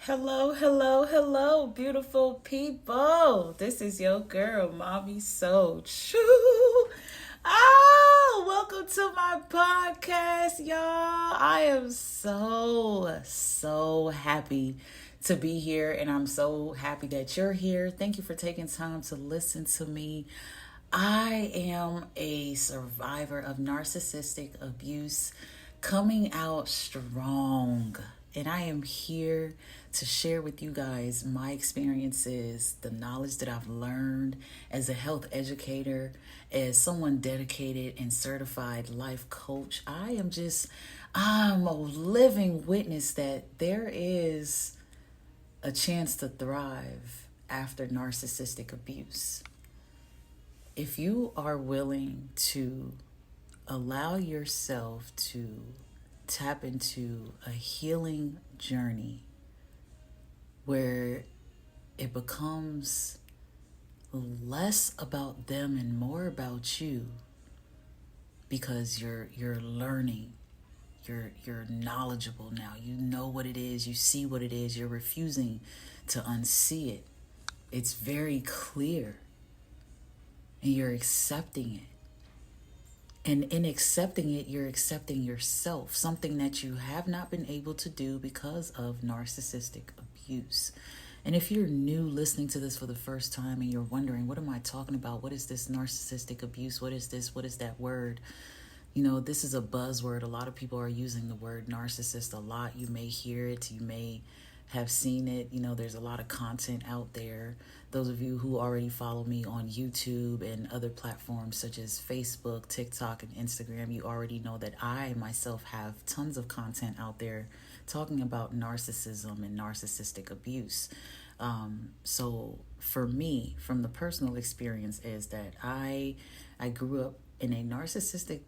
Hello, hello, hello, beautiful people. This is your girl, Mommy So True. Oh, welcome to my podcast, y'all. I am so happy to be here, and I'm so happy that you're here. Thank you for taking time to listen to me. I am a survivor of narcissistic abuse, coming out strong. And I am here to share with you guys my experiences, the knowledge that I've learned as a health educator, as someone dedicated and certified life coach. I'm a living witness that there is a chance to thrive after narcissistic abuse. If you are willing to allow yourself to tap into a healing journey where it becomes less about them and more about you, because you're learning, you're knowledgeable now, you know what it is, you see what it is, you're refusing to unsee it. It's very clear, and you're accepting it. And in accepting it, you're accepting yourself, something that you have not been able to do because of narcissistic abuse. And if you're new listening to this for the first time and you're wondering, what am I talking about? What is this narcissistic abuse? What is this? What is that word? You know, this is a buzzword. A lot of people are using the word narcissist a lot. You may hear it. You may have seen it. You know, there's a lot of content out there. Those of you who already follow me on YouTube and other platforms such as Facebook, TikTok, and Instagram, you already know that I myself have tons of content out there talking about narcissism and narcissistic abuse. So for me, from the personal experience, is that I grew up in a narcissistic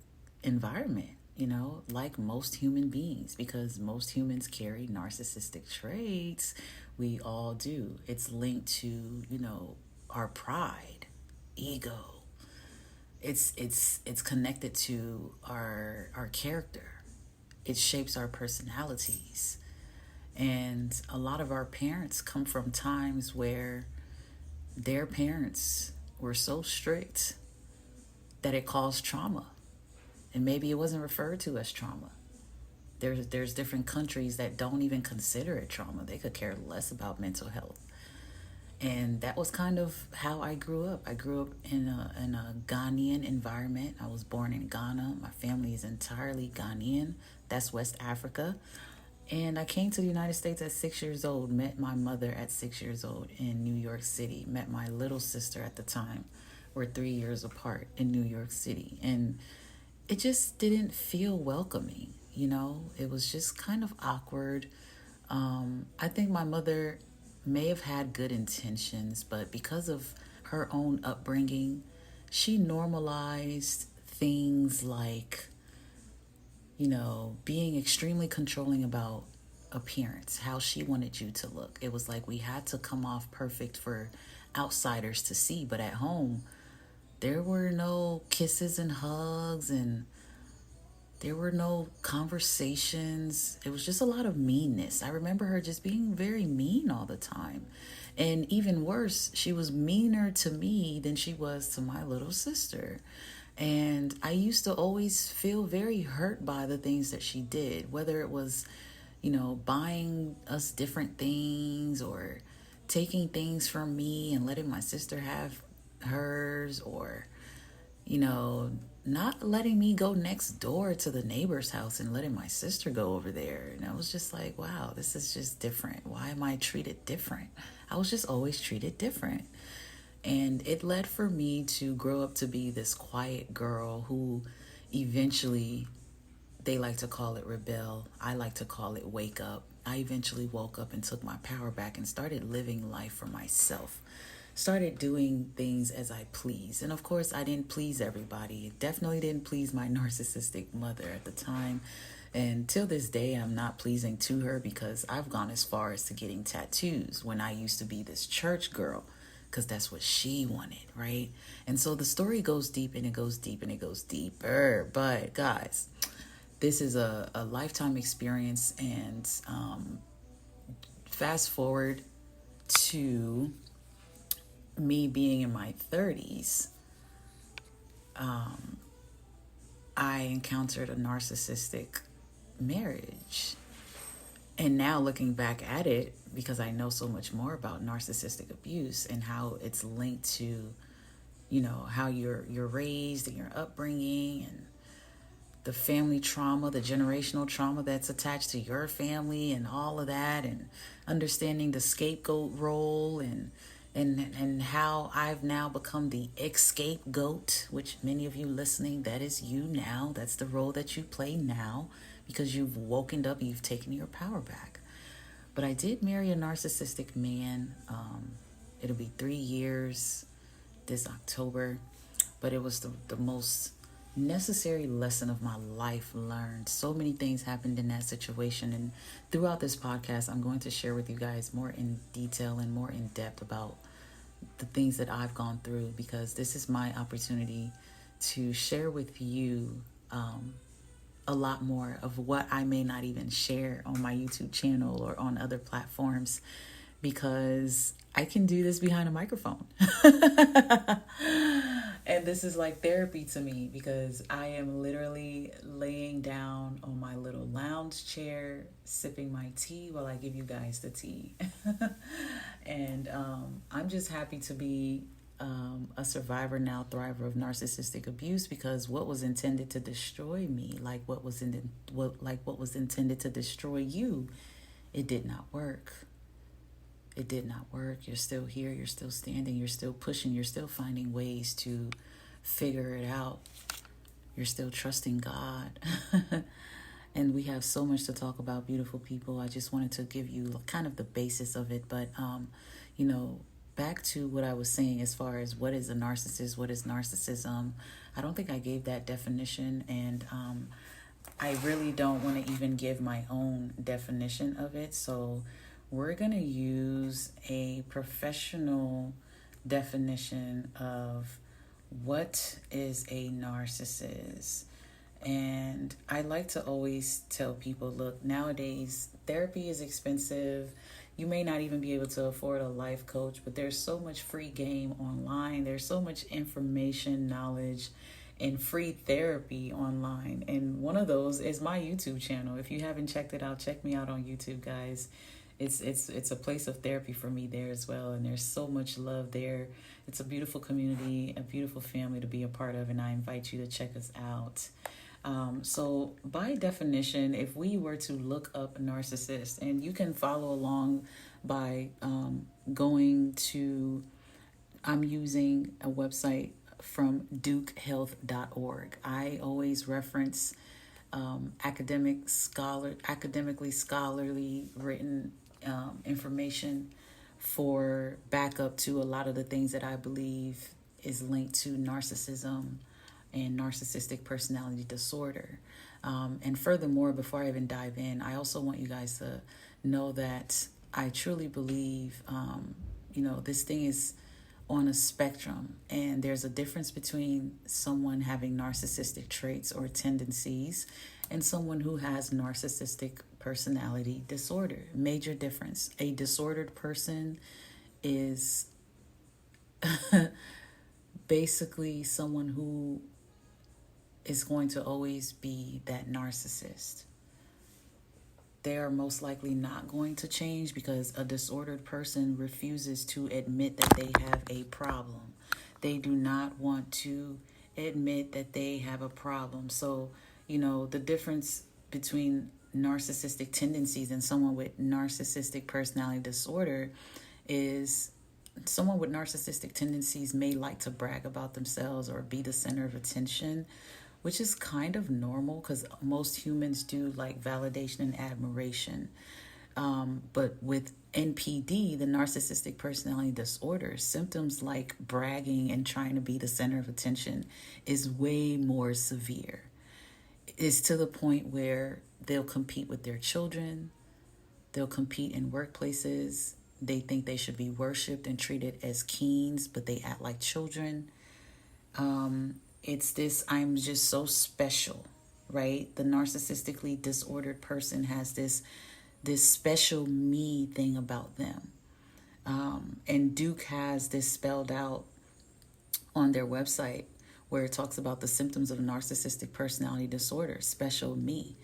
environment, you know, like most human beings, because most humans carry narcissistic traits. We all do. It's linked to, you know, our pride, ego. It's connected to our character. It shapes our personalities. And a lot of our parents come from times where their parents were so strict that it caused trauma. And maybe it wasn't referred to as trauma. There's different countries that don't even consider it trauma. They could care less about mental health. And that was kind of how I grew up. I grew up in a Ghanaian environment. I was born in Ghana. My family is entirely Ghanaian. That's West Africa. And I came to the United States at 6 years old, met my mother at 6 years old in New York City, met my little sister at the time. We're 3 years apart in New York City. And it just didn't feel welcoming, you know? It was just kind of awkward. I think my mother may have had good intentions, but because of her own upbringing, she normalized things like, you know, being extremely controlling about appearance, how she wanted you to look. It was like we had to come off perfect for outsiders to see, but at home, there were no kisses and hugs, and there were no conversations. It was just a lot of meanness. I remember her just being very mean all the time. And even worse, she was meaner to me than she was to my little sister. And I used to always feel very hurt by the things that she did, whether it was, you know, buying us different things or taking things from me and letting my sister have hers, or, you know, not letting me go next door to the neighbor's house and letting my sister go over there. And I was just like, wow, this is just different. Why am I treated different? I was just always treated different. And it led for me to grow up to be this quiet girl who eventually, they like to call it rebel. I like to call it wake up. I eventually woke up and took my power back and started living life for myself. Started doing things as I please. And of course, I didn't please everybody. Definitely didn't please my narcissistic mother at the time. And till this day, I'm not pleasing to her, because I've gone as far as to getting tattoos when I used to be this church girl, because that's what she wanted, right? And so the story goes deep, and it goes deep, and it goes deeper. But guys, this is a lifetime experience, and fast forward to me being in my 30s, I encountered a narcissistic marriage. And now looking back at it, because I know so much more about narcissistic abuse and how it's linked to, how you're raised and your upbringing and the family trauma, the generational trauma that's attached to your family and all of that, and understanding the scapegoat role and how I've now become the scapegoat, which many of you listening, that is you now. That's the role that you play now because you've woken up, you've taken your power back. But I did marry a narcissistic man. It'll be 3 years this October, but it was the most necessary lesson of my life learned. So many things happened in that situation, and throughout this podcast I'm going to share with you guys more in detail and more in depth about the things that I've gone through, because this is my opportunity to share with you a lot more of what I may not even share on my YouTube channel or on other platforms, because I can do this behind a microphone. And this is like therapy to me, because I am literally laying down on my little lounge chair, sipping my tea while I give you guys the tea. And I'm just happy to be a survivor now, thriver of narcissistic abuse, because what was intended to destroy me, like what was intended to destroy you, it did not work. It did not work. You're still here. You're still standing. You're still pushing. You're still finding ways to figure it out. You're still trusting God. And we have so much to talk about, beautiful people. I just wanted to give you kind of the basis of it. But, back to what I was saying as far as what is a narcissist, what is narcissism. I don't think I gave that definition. And I really don't want to even give my own definition of it. So we're going to use a professional definition of what is a narcissist. And I like to always tell people, look, nowadays therapy is expensive. You may not even be able to afford a life coach, but there's so much free game online. There's so much information, knowledge, and free therapy online. And one of those is my YouTube channel. If you haven't checked it out, check me out on YouTube, guys. It's a place of therapy for me there as well, and there's so much love there. It's a beautiful community, a beautiful family to be a part of, and I invite you to check us out. So by definition, if we were to look up a narcissist, and you can follow along by going to, I'm using a website from dukehealth.org. I always reference academically scholarly written information for backup to a lot of the things that I believe is linked to narcissism and narcissistic personality disorder. And furthermore, before I even dive in, I also want you guys to know that I truly believe, this thing is on a spectrum, and there's a difference between someone having narcissistic traits or tendencies and someone who has narcissistic personality disorder. Major difference. A disordered person is basically someone who is going to always be that narcissist. They are most likely not going to change, because a disordered person refuses to admit that they have a problem. They do not want to admit that they have a problem. So, the difference between narcissistic tendencies and someone with narcissistic personality disorder is someone with narcissistic tendencies may like to brag about themselves or be the center of attention, which is kind of normal because most humans do like validation and admiration. But with NPD, the narcissistic personality disorder, symptoms like bragging and trying to be the center of attention is way more severe. It's to the point where they'll compete with their children. They'll compete in workplaces. They think they should be worshipped and treated as kings, but they act like children. It's this, I'm just so special, right? The narcissistically disordered person has this this special me thing about them. And Duke has this spelled out on their website where it talks about the symptoms of narcissistic personality disorder, special me.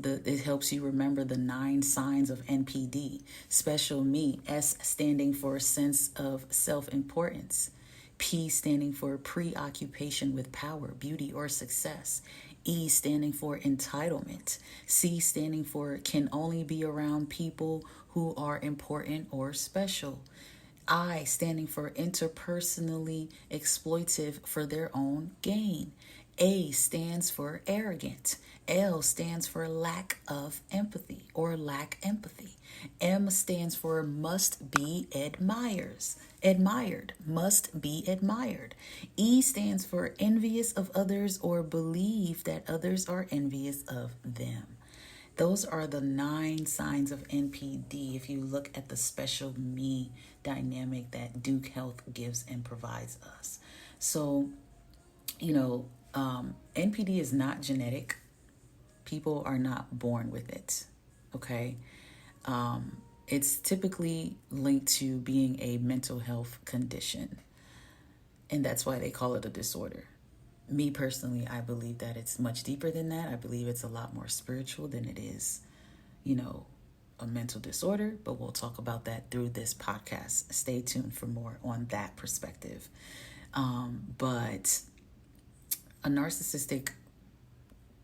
It helps you remember the 9 signs of NPD. Special me, S standing for sense of self-importance. P standing for preoccupation with power, beauty, or success. E standing for entitlement. C standing for can only be around people who are important or special. I standing for interpersonally exploitive for their own gain. A stands for arrogant. L stands for lack of empathy or lack empathy. M stands for must be admired, must be admired. E stands for envious of others or believe that others are envious of them. Those are the 9 signs of NPD if you look at the special me dynamic that Duke Health gives and provides us. So, NPD is not genetic. People are not born with it, okay? It's typically linked to being a mental health condition, and that's why they call it a disorder. Me personally, I believe that it's much deeper than that. I believe it's a lot more spiritual than it is, a mental disorder, but we'll talk about that through this podcast. Stay tuned for more on that perspective. But a narcissistic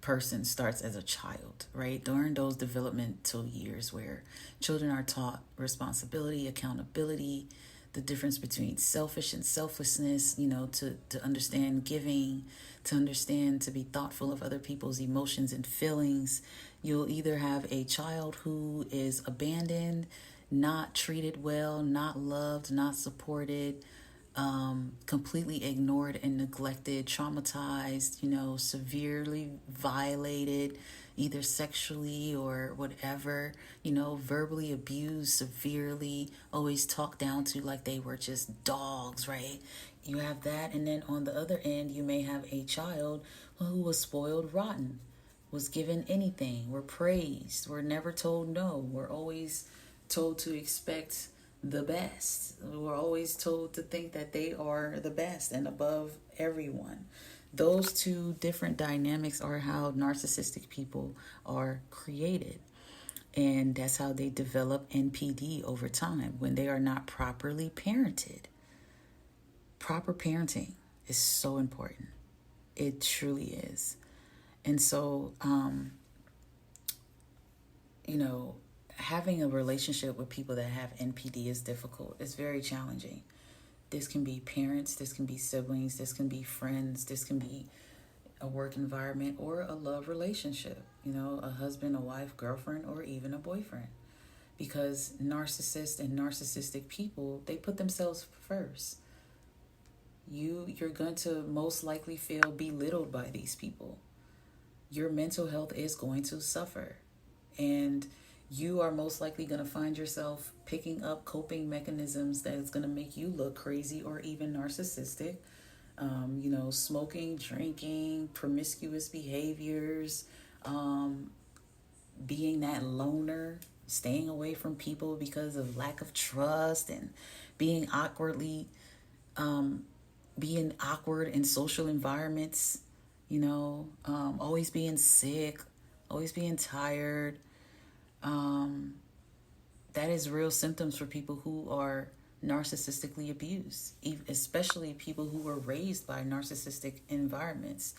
person starts as a child, right? During those developmental years where children are taught responsibility, accountability, the difference between selfish and selflessness, to understand giving, to understand to be thoughtful of other people's emotions and feelings. You'll either have a child who is abandoned, not treated well, not loved, not supported, completely ignored and neglected, traumatized, severely violated, either sexually or whatever, verbally abused severely, always talked down to like they were just dogs, right? You have that. And then on the other end, you may have a child who was spoiled rotten, was given anything, were praised, were never told no, were always told to expect the best. We're always told to think that they are the best and above everyone. Those two different dynamics are how narcissistic people are created. And that's how they develop NPD over time when they are not properly parented. Proper parenting is so important. It truly is. And so, having a relationship with people that have NPD is difficult. It's very challenging. This can be parents, this can be siblings, this can be friends, this can be a work environment or a love relationship, a husband, a wife, girlfriend, or even a boyfriend. Because narcissists and narcissistic people, they put themselves first. You're going to most likely feel belittled by these people. Your mental health is going to suffer. And you are most likely going to find yourself picking up coping mechanisms that is going to make you look crazy or even narcissistic. Smoking, drinking, promiscuous behaviors, being that loner, staying away from people because of lack of trust, and being awkward in social environments, always being sick, always being tired. That is real symptoms for people who are narcissistically abused, especially people who were raised by narcissistic environments.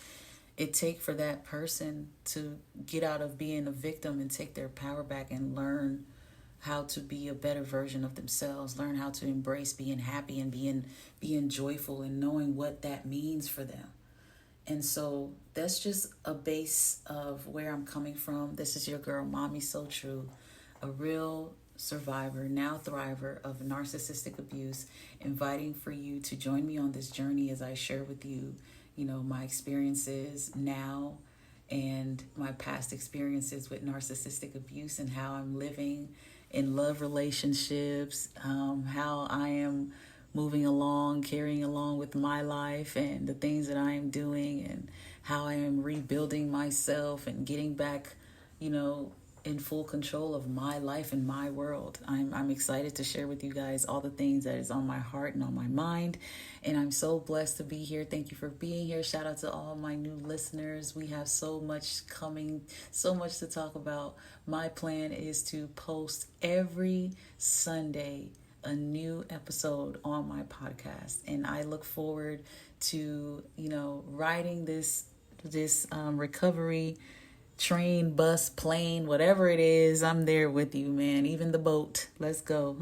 It takes for that person to get out of being a victim and take their power back and learn how to be a better version of themselves, learn how to embrace being happy and being joyful and knowing what that means for them. And so that's just a base of where I'm coming from. This is your girl, Mommy So True, a real survivor, now thriver of narcissistic abuse, inviting for you to join me on this journey as I share with you, my experiences now and my past experiences with narcissistic abuse and how I'm living in love relationships, how I am moving along, carrying along with my life and the things that I am doing, and how I am rebuilding myself and getting back, in full control of my life and my world. I'm excited to share with you guys all the things that is on my heart and on my mind. And I'm so blessed to be here. Thank you for being here. Shout out to all my new listeners. We have so much coming, so much to talk about. My plan is to post every Sunday a new episode on my podcast, and I look forward to riding this recovery train, bus, plane, whatever it is. I'm there with you, man. Even the boat. Let's go.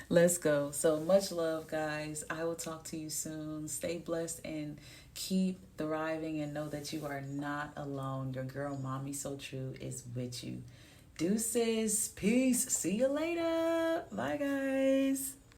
Let's go. So much love, guys. I will talk to you soon. Stay blessed and keep thriving, and know that you are not alone. Your girl, Mommy So True, is with you. Deuces. Peace. See you later. Bye, guys.